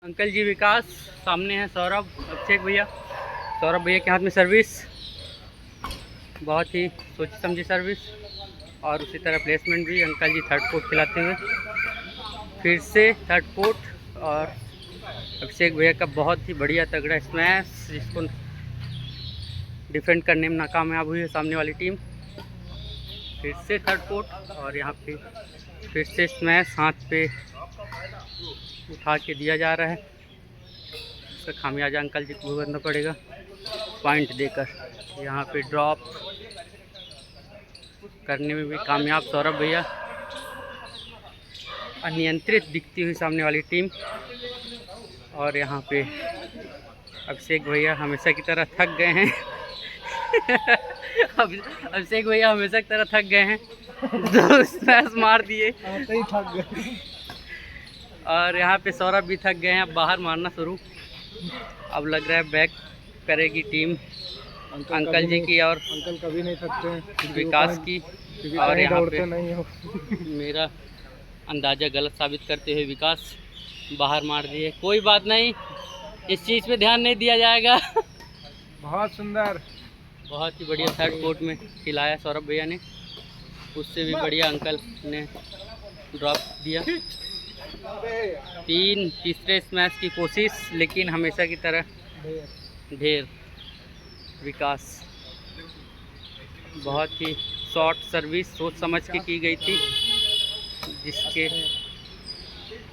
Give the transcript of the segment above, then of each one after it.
Uncle जी विकास, सामने है सौरभ, अभिषेक भैया। सौरभ भैया के हाथ में सर्विस, बहुत ही सोची समझी सर्विस, और उसी तरह प्लेसमेंट भी। अंकल जी थर्ड कोट खिलाते हुए, फिर से थर्ड कोट। और अभिषेक भैया का बहुत ही बढ़िया तगड़ा स्मैश, जिसको डिफेंड करने में नाकामयाब हुई है सामने वाली टीम। फिर से थर्ड कोट, और यहाँ पे फिर से स्मैश हाथ पे उठा के दिया जा रहा है। इसका खामियाजा अंकल जी को भुगतना पड़ेगा पॉइंट देकर। यहाँ पे ड्रॉप करने में भी कामयाब सौरभ भैया। अनियंत्रित दिखती हुई सामने वाली टीम। और यहाँ पे अभिषेक भैया हमेशा की तरह थक गए हैं। अभिषेक भैया हमेशा की तरह थक गए हैं, दो स्मैश मार दिए थक गए। और यहाँ पे सौरभ भी थक गए हैं। अब बाहर मारना शुरू, अब लग रहा है बैक करेगी टीम अंकल जी की और अंकल कभी नहीं थकते हैं, विकास की। और यहाँ पे नहीं हो। मेरा अंदाज़ा गलत साबित करते हुए विकास बाहर मार दिए। कोई बात नहीं, इस चीज़ पे ध्यान नहीं दिया जाएगा। बहुत सुंदर, बहुत ही बढ़िया थर्ड कोर्ट में खिलाया सौरभ भैया ने, उससे भी बढ़िया अंकल ने ड्रॉप दिया। तीसरे स्मैश की कोशिश, लेकिन हमेशा की तरह ढेर। विकास बहुत ही शॉर्ट सर्विस सोच समझ के की गई थी, जिसके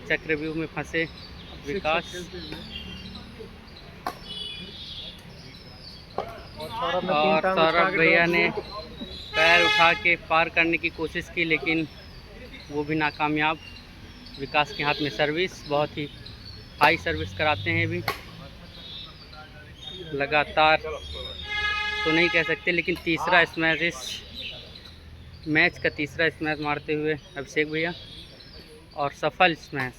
चक्रव्यूह में फंसे विकास। और सौरभ भैया ने पैर उठा के पार करने की कोशिश की, लेकिन वो भी नाकामयाब। विकास के हाथ में सर्विस, बहुत ही हाई सर्विस कराते हैं भी लगातार, तो नहीं कह सकते, लेकिन तीसरा स्मैश इस मैच का तीसरा स्मैश मारते हुए अभिषेक भैया, और सफल स्मैश।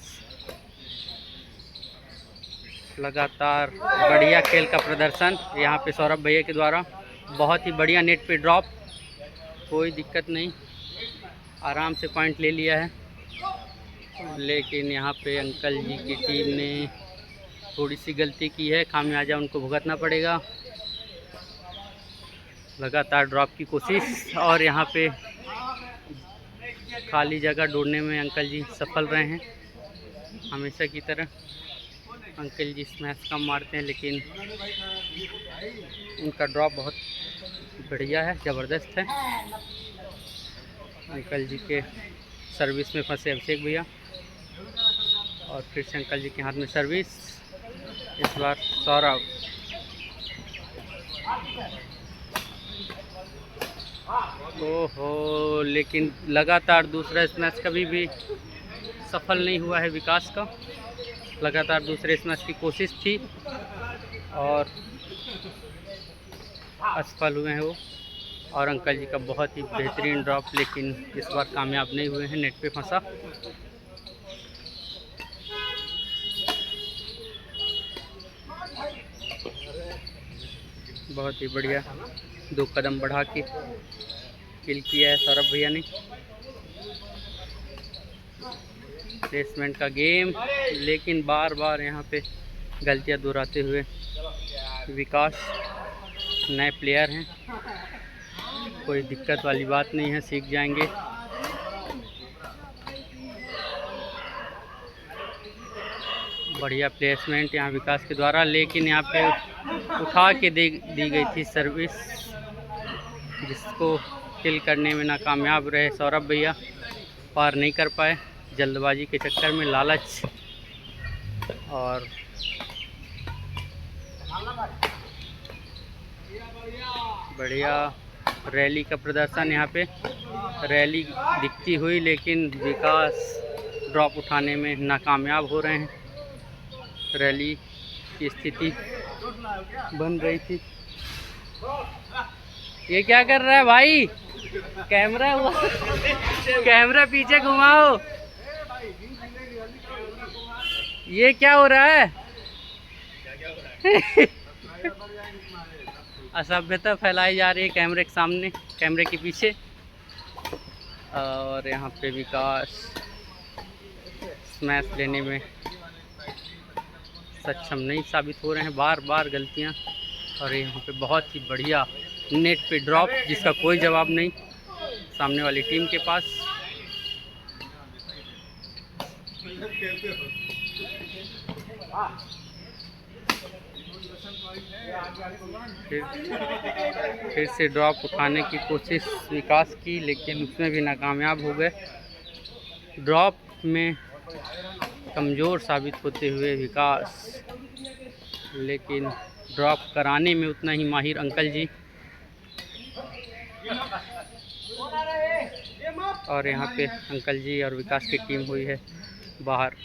लगातार बढ़िया खेल का प्रदर्शन यहाँ पे सौरभ भैया के द्वारा। बहुत ही बढ़िया नेट पे ड्रॉप, कोई दिक्कत नहीं, आराम से पॉइंट ले लिया है। लेकिन यहाँ पे अंकल जी की टीम ने थोड़ी सी गलती की है, खामियाजा उनको भुगतना पड़ेगा। लगातार ड्रॉप की कोशिश, और यहाँ पे खाली जगह ढूंढने में अंकल जी सफल रहे हैं। हमेशा की तरह अंकल जी स्मैश कम मारते हैं, लेकिन उनका ड्रॉप बहुत बढ़िया है, ज़बरदस्त है। अंकल जी के सर्विस में फंसे अभिषेक भैया, और फिर से अंकल जी के हाथ में सर्विस, इस बार सौरभ। ओहो, लेकिन लगातार दूसरा स्मैश कभी भी सफल नहीं हुआ है विकास का। लगातार दूसरे स्मैश की कोशिश थी और असफल हुए हैं वो। और अंकल जी का बहुत ही बेहतरीन ड्रॉप, लेकिन इस बार कामयाब नहीं हुए हैं, नेट पे फंसा। बहुत ही बढ़िया 2 कदम बढ़ा के किल किया है सौरभ भैया ने। प्लेसमेंट का गेम, लेकिन बार बार यहाँ पे गलतियाँ दोहराते हुए विकास। नए प्लेयर हैं, कोई दिक्कत वाली बात नहीं है, सीख जाएंगे। बढ़िया प्लेसमेंट यहाँ विकास के द्वारा, लेकिन यहाँ पे उठा के दी गई थी सर्विस, जिसको किल करने में नाकामयाब रहे सौरभ भैया, पार नहीं कर पाए जल्दबाजी के चक्कर में, लालच। और बढ़िया रैली का प्रदर्शन, यहाँ पे रैली दिखती हुई, लेकिन विकास ड्रॉप उठाने में नाकामयाब हो रहे हैं। रैली की स्थिति बन रही थी। ये क्या कर रहा है भाई? कैमरा हुआ, कैमरा पीछे घुमाओ। ये क्या हो रहा है? असभ्यता फैलाई जा रही है कैमरे के सामने, कैमरे के पीछे। और यहाँ पे विकास स्मैश लेने में सक्षम नहीं साबित हो रहे हैं, बार बार गलतियां। और यहाँ पे बहुत ही बढ़िया नेट पे ड्रॉप, जिसका कोई जवाब नहीं सामने वाली टीम के पास। फिर से ड्रॉप उठाने की कोशिश विकास की, लेकिन उसमें भी नाकामयाब हो गए। ड्रॉप में कमज़ोर साबित होते हुए विकास, लेकिन ड्रॉप कराने में उतना ही माहिर अंकल जी। और यहाँ पे अंकल जी और विकास की टीम हुई है बाहर।